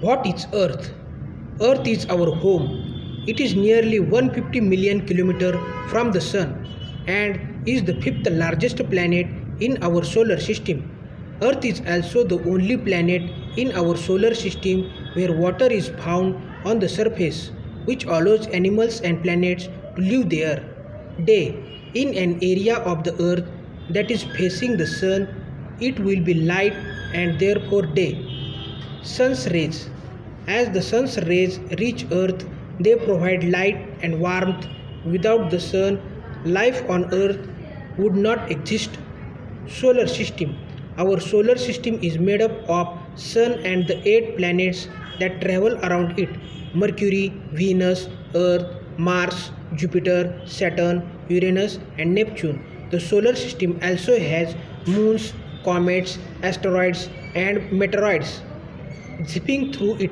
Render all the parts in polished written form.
What is Earth? Earth is our home. It is nearly 150 million kilometers from the Sun and is the fifth largest planet in our solar system. Earth is also the only planet in our solar system where water is found on the surface, which allows animals and planets to live there. Day. In an area of the Earth that is facing the Sun, it will be light and therefore day. Sun's rays. As the sun's rays reach Earth, they provide light and warmth. Without the sun, life on Earth would not exist. Solar system. Our solar system is made up of Sun and the 8 planets that travel around it: Mercury, Venus, Earth, Mars, Jupiter, Saturn, Uranus, and Neptune. The solar system also has moons, comets, asteroids, and meteoroids zipping through it.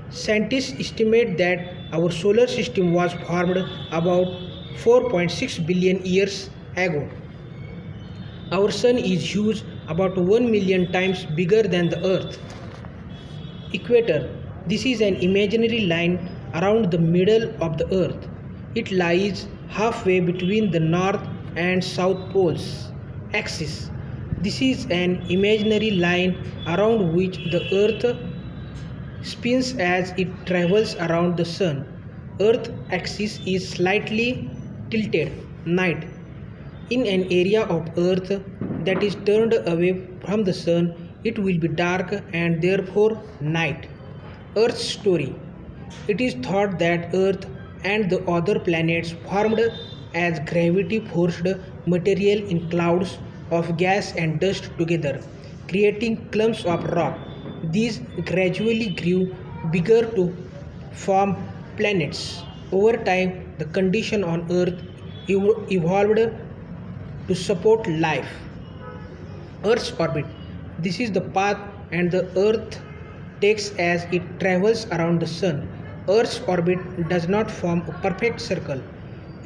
Scientists estimate that our solar system was formed about 4.6 billion years ago. Our sun is huge, about 1 million times bigger than the Earth. Equator. This is an imaginary line around the middle of the Earth. It lies halfway between the North and South poles. Axis. This is an imaginary line around which the Earth spins as it travels around the Sun. Earth axis is slightly tilted. Night. In an area of Earth that is turned away from the Sun, it will be dark and therefore night. Earth's story. It is thought that Earth and the other planets formed as gravity forced material in clouds of gas and dust together, creating clumps of rock. These gradually grew bigger to form planets. Over time, the condition on Earth evolved to support life. Earth's orbit. This is the path and the Earth takes as it travels around the Sun. Earth's orbit does not form a perfect circle.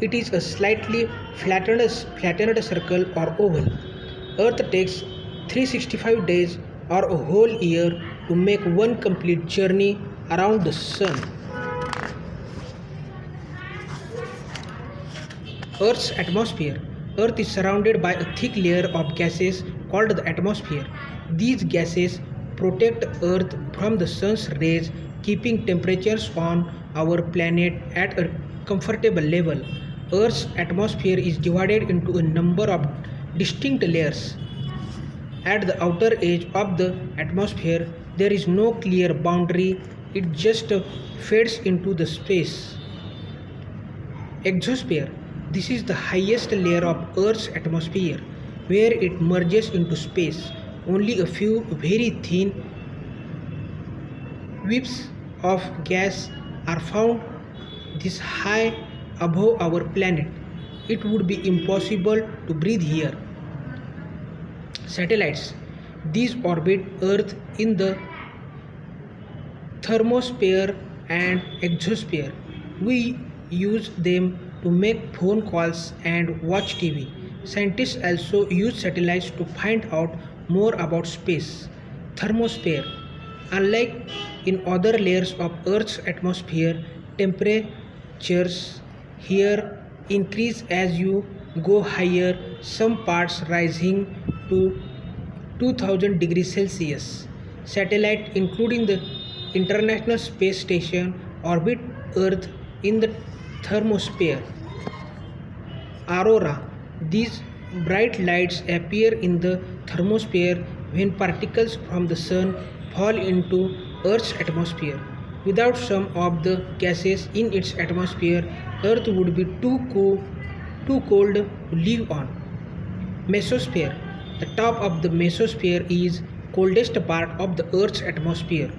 It is a slightly flattened circle or oval. Earth takes 365 days or a whole year to make one complete journey around the Sun. Earth's atmosphere. Earth is surrounded by a thick layer of gases called the atmosphere. These gases protect Earth from the sun's rays, keeping temperatures on our planet at a comfortable level. Earth's atmosphere is divided into a number of distinct layers. At the outer edge of the atmosphere, there is no clear boundary, it just fades into the space. Exosphere. This is the highest layer of Earth's atmosphere, where it merges into space. Only a few very thin wisps of gas are found this high above our planet. It would be impossible to breathe here. Satellites. These orbit Earth in the thermosphere and exosphere. We use them to make phone calls and watch TV. Scientists also use satellites to find out more about space. Thermosphere. Unlike in other layers of Earth's atmosphere, temperatures here increase as you go higher, some parts rising to 2000 degrees Celsius. Satellites, including the International Space Station, orbit Earth in the thermosphere. Aurora. These bright lights appear in the thermosphere when particles from the Sun fall into Earth's atmosphere. Without some of the gases in its atmosphere, Earth would be too cold to live on. Mesosphere. The top of the mesosphere is coldest part of the Earth's atmosphere,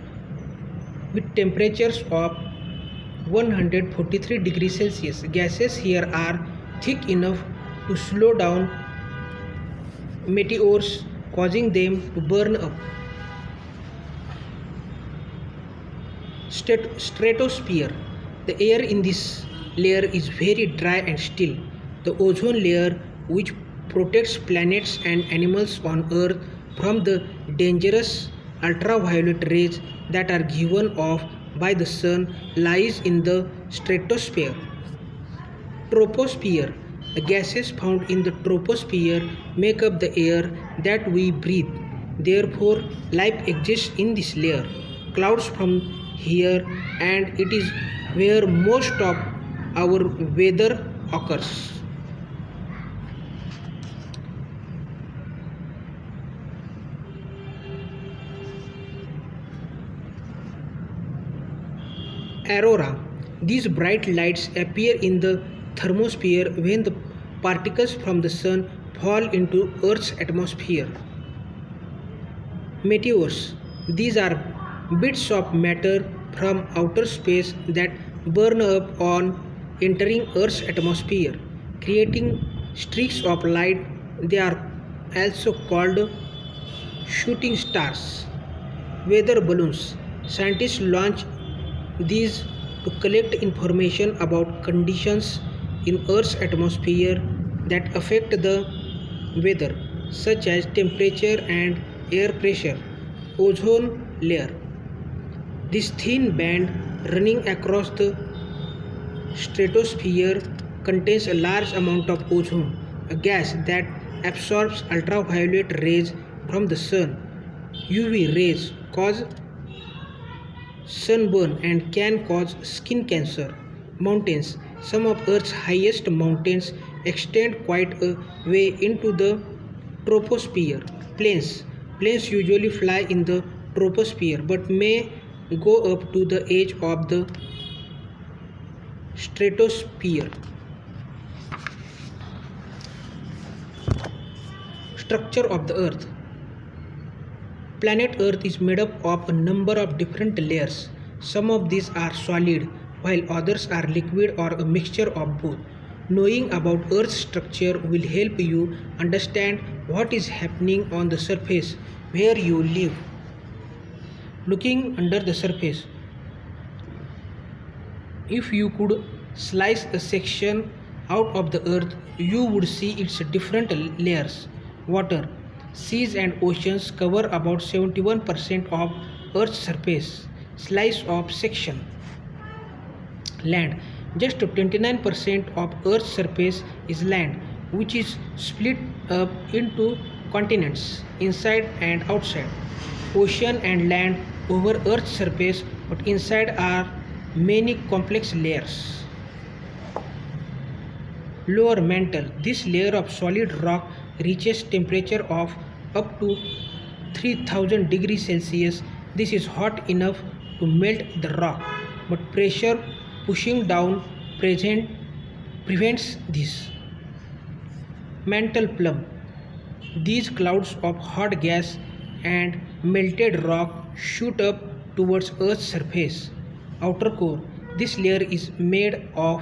with temperatures of 143 degrees Celsius. Gases here are thick enough to slow down meteors, causing them to burn up. Stratosphere. The air in this layer is very dry and still. The ozone layer, which protects planets and animals on Earth from the dangerous ultraviolet rays that are given off by the sun lies in the stratosphere. Troposphere. The gases found in the troposphere make up the air that we breathe. Therefore, life exists in this layer. Clouds from here, and it is where most of our weather occurs. Aurora. These bright lights appear in the thermosphere when the particles from the sun fall into Earth's atmosphere. Meteors. These are bits of matter from outer space that burn up on entering Earth's atmosphere, creating streaks of light. They are also called shooting stars. Weather balloons. Scientists launch these to collect information about conditions in Earth's atmosphere that affect the weather, such as temperature and air pressure. Ozone layer. This thin band running across the stratosphere contains a large amount of ozone, a gas that absorbs ultraviolet rays from the sun. UV rays cause sunburn and can cause skin cancer. Mountains. Some of Earth's highest mountains extend quite a way into the troposphere. Planes. Planes usually fly in the troposphere but may go up to the edge of the stratosphere. Structure of the Earth. Planet Earth is made up of a number of different layers. Some of these are solid, while others are liquid or a mixture of both. Knowing about Earth's structure will help you understand what is happening on the surface where you live. Looking under the surface, if you could slice a section out of the earth, you would see its different layers. Water. Seas and oceans cover about 71% of Earth's surface. Slice of section. Land. Just 29% of Earth's surface is land, which is split up into continents, inside and outside. Ocean and land over Earth's surface, but inside are many complex layers. Lower mantle. This layer of solid rock reaches temperature of up to 3000 degrees Celsius. This is hot enough to melt the rock, but pressure pushing down prevents this. Mantle plume. These clouds of hot gas and melted rock shoot up towards Earth's surface. Outer core. This layer is made of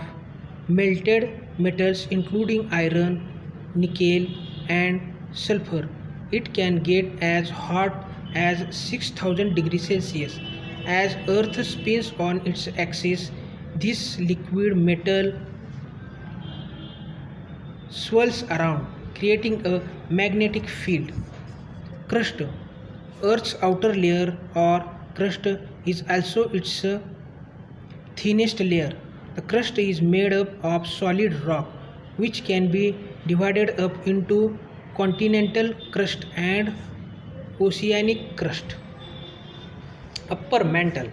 melted metals including iron, nickel, and sulfur. It can get as hot as 6000 degrees Celsius. As Earth spins on its axis, this liquid metal swirls around, creating a magnetic field. Crust. Earth's outer layer or crust is also its thinnest layer. The crust is made up of solid rock, which can be divided up into continental crust and oceanic crust. Upper mantle.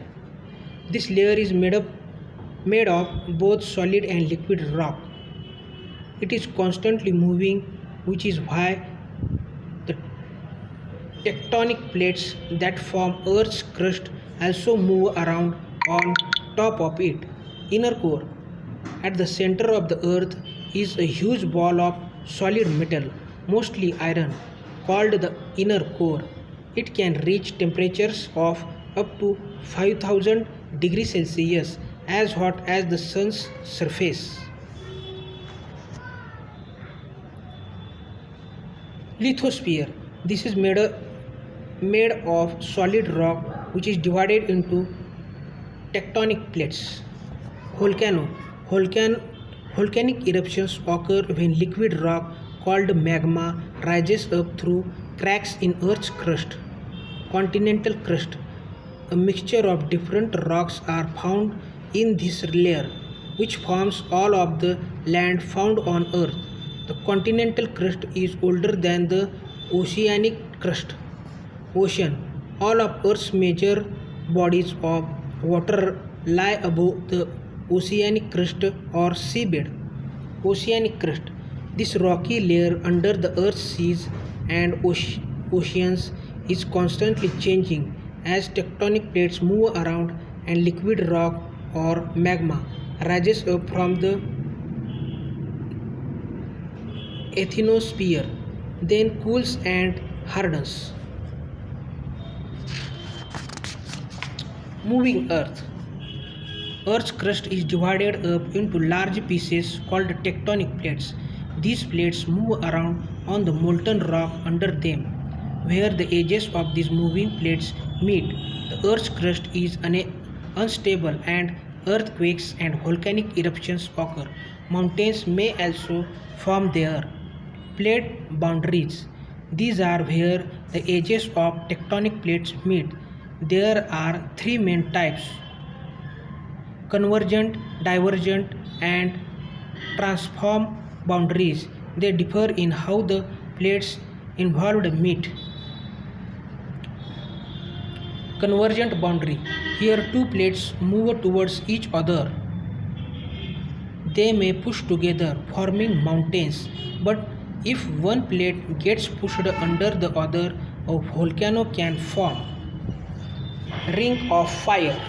This layer is made of both solid and liquid rock. It is constantly moving, which is why the tectonic plates that form Earth's crust also move around on top of it. Inner core. At the center of the Earth is a huge ball of solid metal, mostly iron, called the inner core. It can reach temperatures of up to 5000 degrees Celsius, as hot as the sun's surface. Lithosphere. This is made of solid rock which is divided into tectonic plates. Volcano. Volcanic eruptions occur when liquid rock called magma rises up through cracks in Earth's crust. Continental crust. A mixture of different rocks are found in this layer, which forms all of the land found on Earth. The continental crust is older than the oceanic crust. Ocean. All of Earth's major bodies of water lie above the oceanic crust or seabed. Oceanic crust. This rocky layer under the Earth's seas and oceans is constantly changing as tectonic plates move around and liquid rock or magma rises up from the asthenosphere, then cools and hardens. Moving Earth. Earth's crust is divided up into large pieces called tectonic plates. These plates move around on the molten rock under them. Where the edges of these moving plates meet, the Earth's crust is unstable and earthquakes and volcanic eruptions occur. Mountains may also form there. Plate boundaries. These are where the edges of tectonic plates meet. There are three main types: convergent, divergent, and transform boundaries. They differ in how the plates involved meet. Convergent boundary. Here two plates move towards each other. They may push together, forming mountains, but if one plate gets pushed under the other, a volcano can form. Ring of Fire.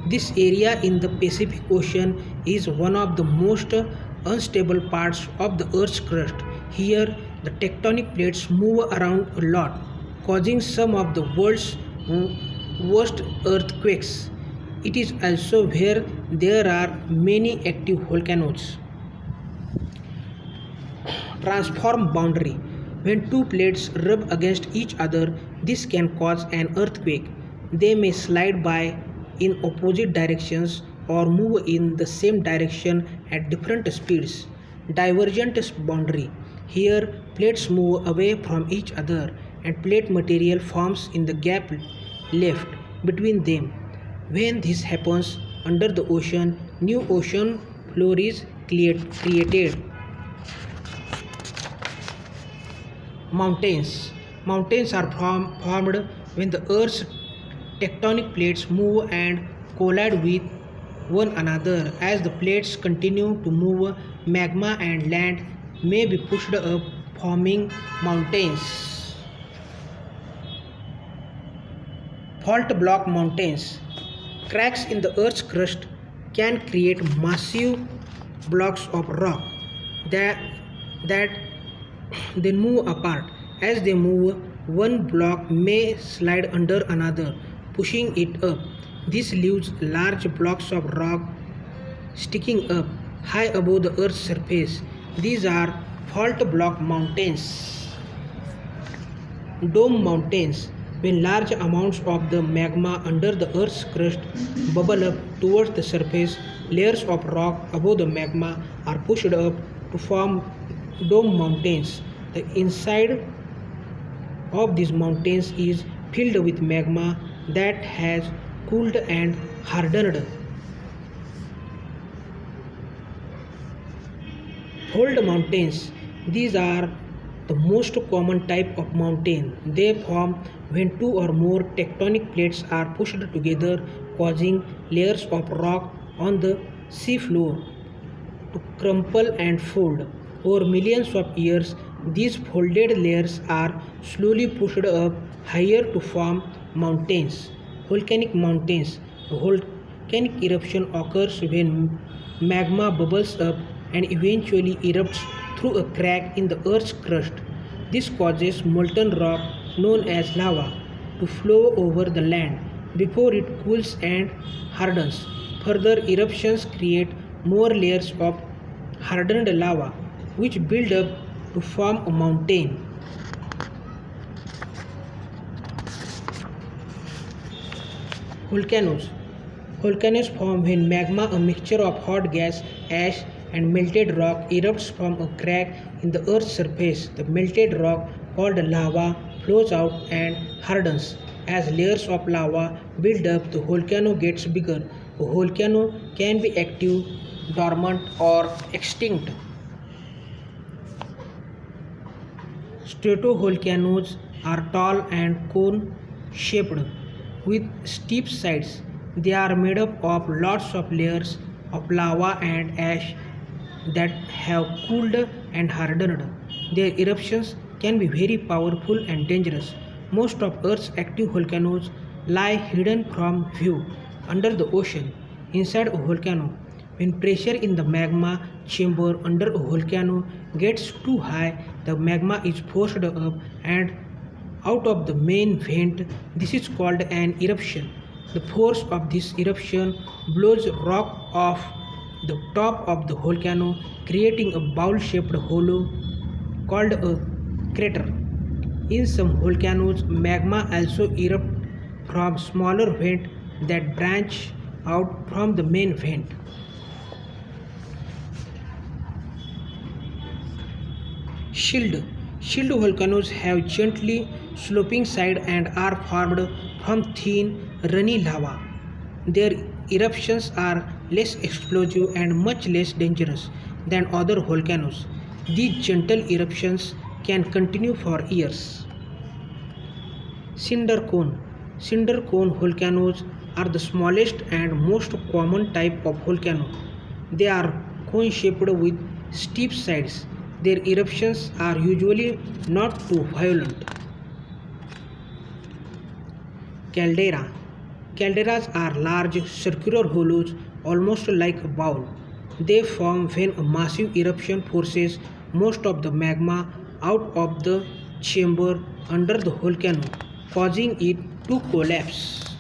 This area in the Pacific Ocean is one of the most unstable parts of the Earth's crust. Here, the tectonic plates move around a lot, causing some of the world's worst earthquakes. It is also where there are many active volcanoes. Transform boundary. When two plates rub against each other, this can cause an earthquake. They may slide by in opposite directions or move in the same direction at different speeds. Divergent boundary. Here, plates move away from each other and plate material forms in the gap left between them. When this happens under the ocean, new ocean floor is created. Mountains. Mountains are formed when the Earth's tectonic plates move and collide with one another. As the plates continue to move, magma and land may be pushed up, forming mountains. Fault block mountains. Cracks in the Earth's crust can create massive blocks of rock that then move apart. As they move, one block may slide under another, pushing it up. This leaves large blocks of rock sticking up high above the Earth's surface. These are fault block mountains. Dome mountains. When large amounts of the magma under the Earth's crust bubble up towards the surface, layers of rock above the magma are pushed up to form dome mountains. The inside of these mountains is filled with magma that has cooled and hardened. Fold mountains. These are the most common type of mountain. They form when two or more tectonic plates are pushed together, causing layers of rock on the seafloor to crumple and fold. Over millions of years, these folded layers are slowly pushed up higher to form mountains. Volcanic mountains. A volcanic eruption occurs when magma bubbles up and eventually erupts through a crack in the Earth's crust. This causes molten rock known as lava to flow over the land before it cools and hardens. Further eruptions create more layers of hardened lava, which build up to form a mountain. Volcanoes. Volcanoes form when magma, a mixture of hot gas, ash, and melted rock, erupts from a crack in the Earth's surface. The melted rock, called lava, flows out and hardens. As layers of lava build up, the volcano gets bigger. A volcano can be active, dormant, or extinct. Stratovolcanoes are tall and cone shaped with steep sides. They are made up of lots of layers of lava and ash that have cooled and hardened. Their eruptions can be very powerful and dangerous. Most of Earth's active volcanoes lie hidden from view under the ocean. Inside a volcano, when pressure in the magma chamber under a volcano gets too high, the magma is forced up and out of the main vent. This is called an eruption. The force of this eruption blows rock off the top of the volcano, creating a bowl-shaped hollow called a crater. In some volcanoes, magma also erupts from smaller vents that branch out from the main vent. Shield. Shield volcanoes have gently sloping sides and are formed from thin, runny lava. Their eruptions are less explosive and much less dangerous than other volcanoes. These gentle eruptions can continue for years. Cinder cone. Cinder cone volcanoes are the smallest and most common type of volcano. They are cone shaped with steep sides. Their eruptions are usually not too violent. Caldera. Calderas are large circular hollows almost like a bowl. They form when a massive eruption forces most of the magma out of the chamber under the volcano, causing it to collapse.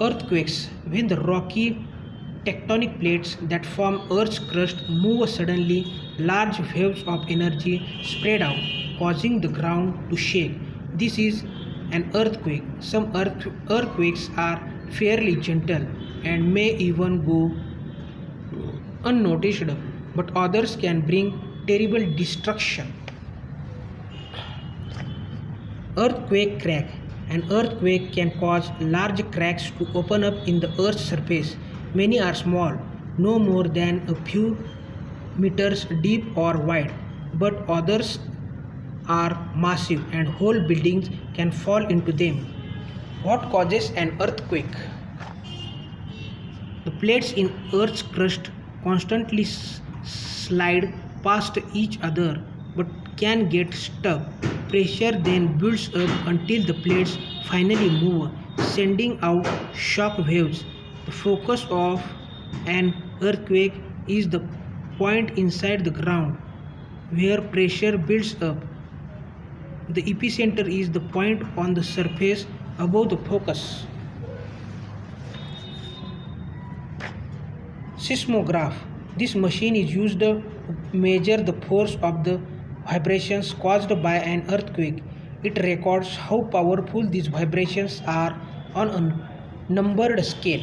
Earthquakes. When the rocky tectonic plates that form Earth's crust move suddenly, large waves of energy spread out, causing the ground to shake. This is an earthquake. Some earthquakes are fairly gentle and may even go unnoticed, but others can bring terrible destruction. Earthquake crack. An earthquake can cause large cracks to open up in the Earth's surface. Many are small, no more than a few meters deep or wide, but others are massive and whole buildings can fall into them. What causes an earthquake? The plates in Earth's crust constantly slide past each other but can get stuck. Pressure then builds up until the plates finally move, sending out shock waves. The focus of an earthquake is the point inside the ground where pressure builds up. The epicenter is the point on the surface above the focus. Seismograph. This machine is used to measure the force of the vibrations caused by an earthquake. It records how powerful these vibrations are on a numbered scale.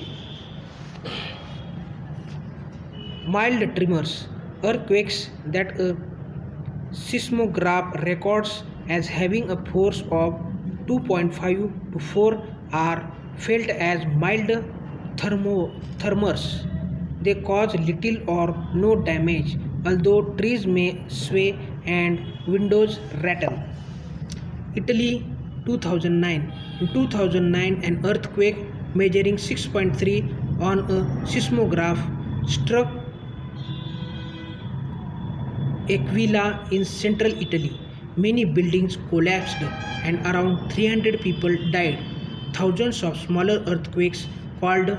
Mild tremors. Earthquakes that a seismograph records as having a force of 2.5 to 4 are felt as mild tremors. They cause little or no damage, although trees may sway and windows rattle. Italy 2009. In 2009, an earthquake measuring 6.3 on a seismograph struck Aquila in central Italy. Many buildings collapsed and around 300 people died. Thousands of smaller earthquakes called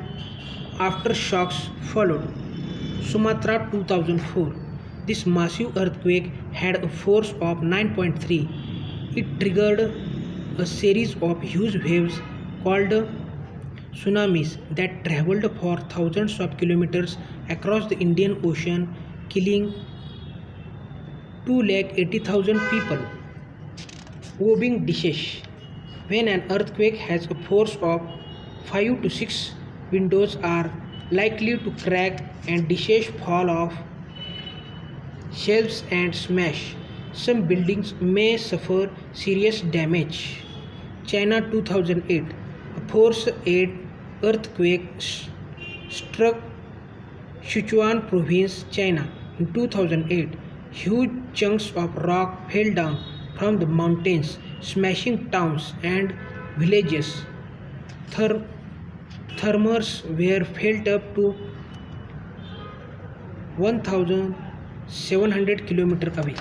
aftershocks followed. Sumatra 2004. This massive earthquake had a force of 9.3. It triggered a series of huge waves called tsunamis that traveled for thousands of kilometers across the Indian Ocean, killing 280,000 people. Wobbling dishes. When an earthquake has a force of 5 to 6, windows are likely to crack and dishes fall off shelves and smash. Some buildings may suffer serious damage. China 2008, a force 8 earthquake struck Sichuan province, China. In 2008, huge chunks of rock fell down from the mountains, smashing towns and villages. Tremors were felt up to 1,700 kilometers away.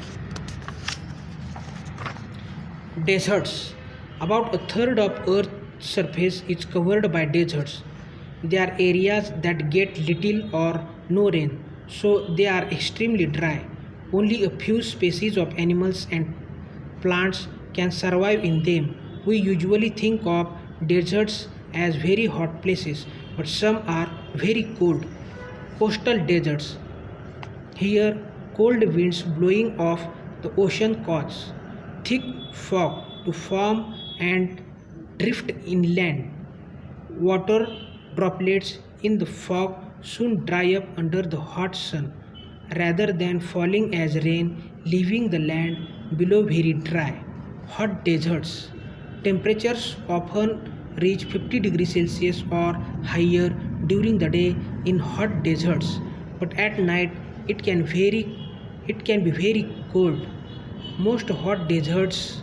Deserts. About a third of Earth's surface is covered by deserts. They are areas that get little or no rain, so they are extremely dry. Only a few species of animals and plants can survive in them. We usually think of deserts as very hot places, but some are very cold. Coastal deserts. Here, cold winds blowing off the ocean cause thick fog to form and drift inland. Water droplets in the fog soon dry up under the hot sun rather than falling as rain, leaving the land below very dry. Hot deserts. Temperatures often reach 50 degrees Celsius or higher during the day in hot deserts, but at night it can be very cold. Most hot deserts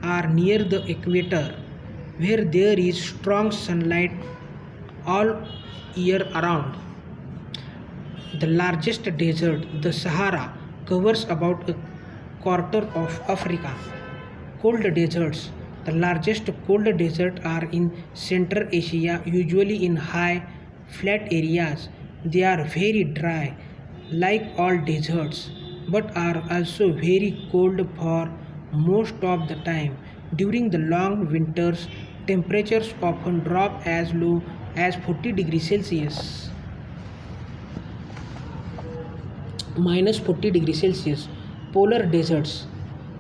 are near the equator, where there is strong sunlight all year around. The largest desert, the Sahara, covers about a quarter of Africa. Cold deserts. The largest cold deserts are in Central Asia, usually in high, flat areas. They are very dry, like all deserts, but are also very cold for most of the time. During the long winters, temperatures often drop as low as 40 degrees Celsius. Minus 40 degrees Celsius. Polar deserts.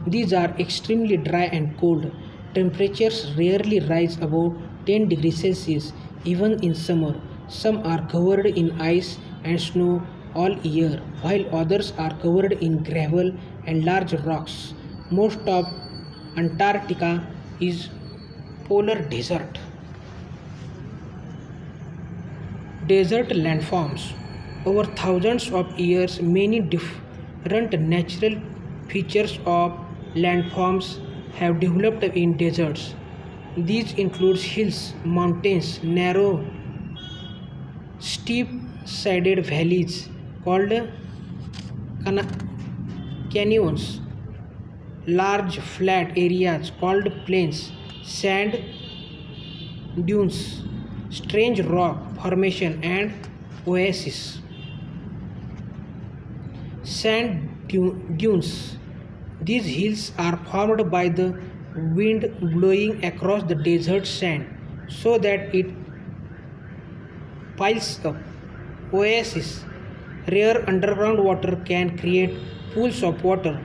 These are extremely dry and cold. Temperatures rarely rise above 10 degrees Celsius even in summer. Some are covered in ice and snow all year, while others are covered in gravel and large rocks. Most of Antarctica is polar desert. Desert landforms. Over thousands of years, many different natural features of landforms have developed in deserts. These include hills, mountains, narrow, steep-sided valleys called canyons, large flat areas called plains, sand dunes, strange rock formation, and oases. Dunes. These hills are formed by the wind blowing across the desert sand so that it piles up. Oases. Rare underground water can create pools of water.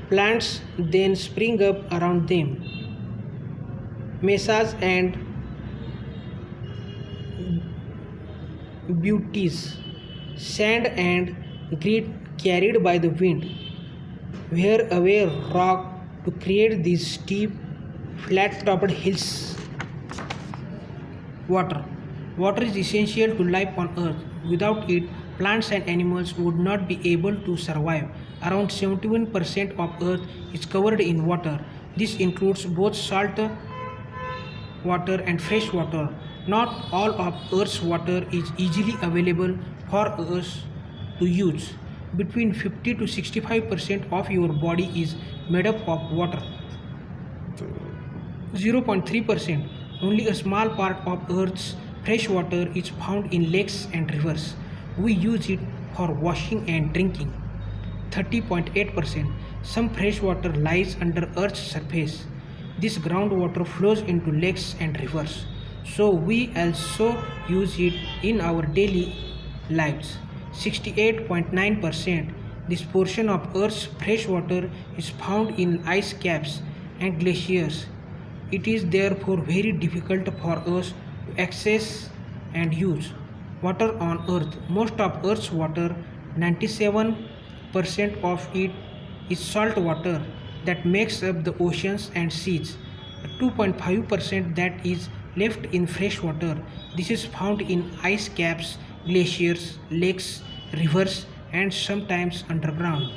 Plants then spring up around them. Mesas and buttes. Sand and grit carried by the wind wear away rock to create these steep, flat-topped hills. Water. Water is essential to life on Earth. Without it, plants and animals would not be able to survive. Around 71% of Earth is covered in water. This includes both salt water and fresh water. Not all of Earth's water is easily available for us to use. Between 50 to 65% of your body is made up of water. 0.3%. Only a small part of Earth's fresh water is found in lakes and rivers. We use it for washing and drinking. 30.8%. Some fresh water lies under Earth's surface. This groundwater flows into lakes and rivers, so we also use it in our daily lives. 68.9%. This portion of Earth's fresh water is found in ice caps and glaciers. It is therefore very difficult for us to access and use water on Earth. Most of Earth's water, 97% of it, is salt water that makes up the oceans and seas. 2.5% that is left in fresh water. This is found in ice caps, glaciers, lakes, rivers, and sometimes underground.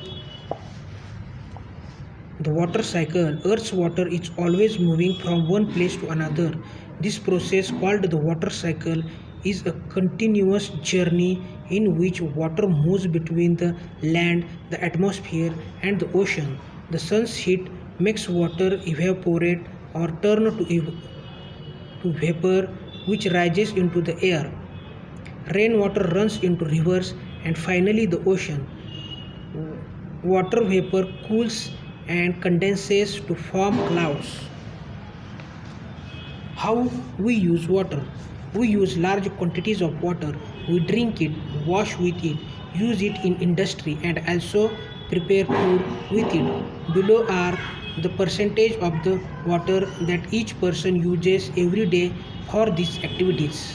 The water cycle. Earth's water is always moving from one place to another. This process, called the water cycle, is a continuous journey in which water moves between the land, the atmosphere, and the ocean. The sun's heat makes water evaporate or turn to vapor, which rises into the air. Rainwater runs into rivers and finally the ocean. Water vapor cools and condenses to form clouds. How we use water? We use large quantities of water. We drink it, wash with it, use it in industry, and also prepare food with it. Below are the percentage of the water that each person uses every day for these activities.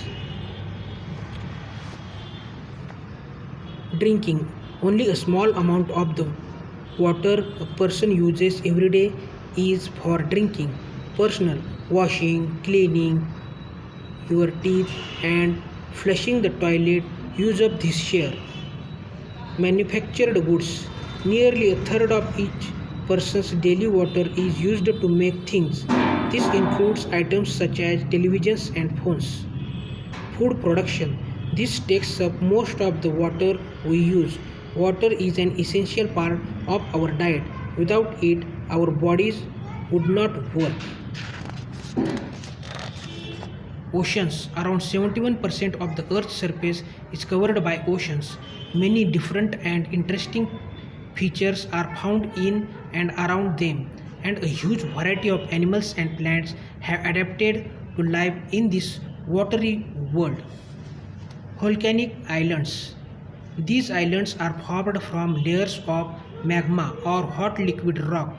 Drinking. Only a small amount of the water a person uses every day is for drinking. Personal. Washing, cleaning your teeth, and flushing the toilet use up this share. Manufactured goods. Nearly a third of each person's daily water is used to make things. This includes items such as televisions and phones. Food production. This takes up most of the water we use. Water is an essential part of our diet. Without it, our bodies would not work. Oceans. Around 71% of the Earth's surface is covered by oceans. Many different and interesting features are found in and around them, and a huge variety of animals and plants have adapted to life in this watery world. Volcanic islands. These islands are formed from layers of magma or hot liquid rock,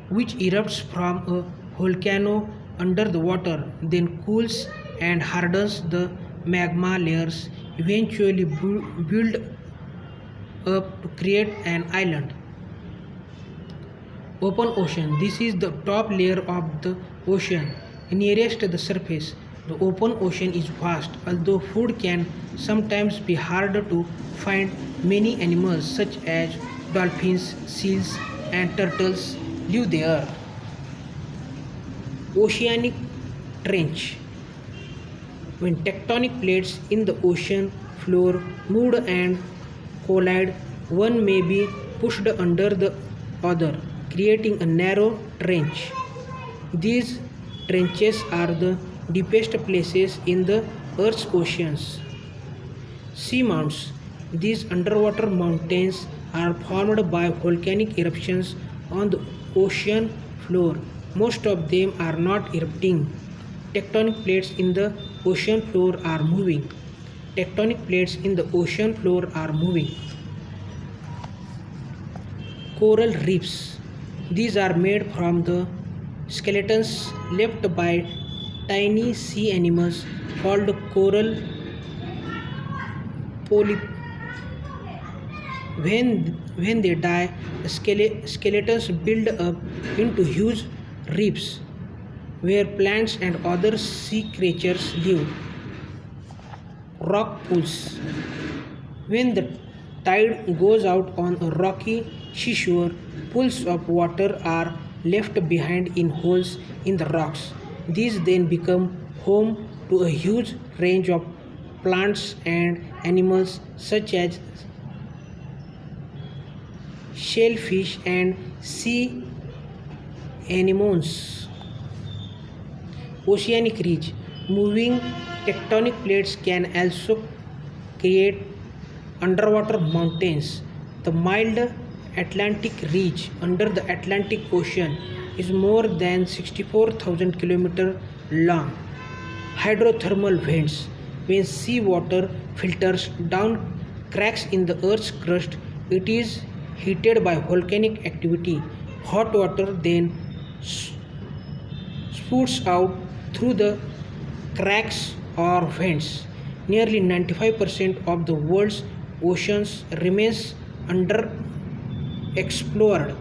which erupts from a volcano under the water, then cools and hardens. The magma layers eventually build up to create an island. Open ocean. This is the top layer of the ocean nearest the surface. The open ocean is vast. Although food can sometimes be hard to find, many animals such as dolphins, seals, and turtles live there. Oceanic trench. When tectonic plates in the ocean floor move and collide, one may be pushed under the other, creating a narrow trench. These trenches are the deepest places in the Earth's oceans. Seamounts. These underwater mountains are formed by volcanic eruptions on the ocean floor. Most of them are not erupting. Tectonic plates in the ocean floor are moving. Tectonic plates in the ocean floor are moving. Coral reefs. These are made from the skeletons left by tiny sea animals called coral polyp. When they die, the skeletons build up into huge reefs where plants and other sea creatures live. Rock pools. When the tide goes out on a rocky seashore, pools of water are left behind in holes in the rocks. These then become home to a huge range of plants and animals such as shellfish and sea anemones. Oceanic ridge. Moving tectonic plates can also create underwater mountains. The mild Atlantic ridge under the Atlantic Ocean is more than 64,000 km long. Hydrothermal vents. When sea water filters down cracks in the Earth's crust, it is heated by volcanic activity. Hot water then spouts out through the cracks or vents. Nearly 95% of the world's oceans remains underexplored.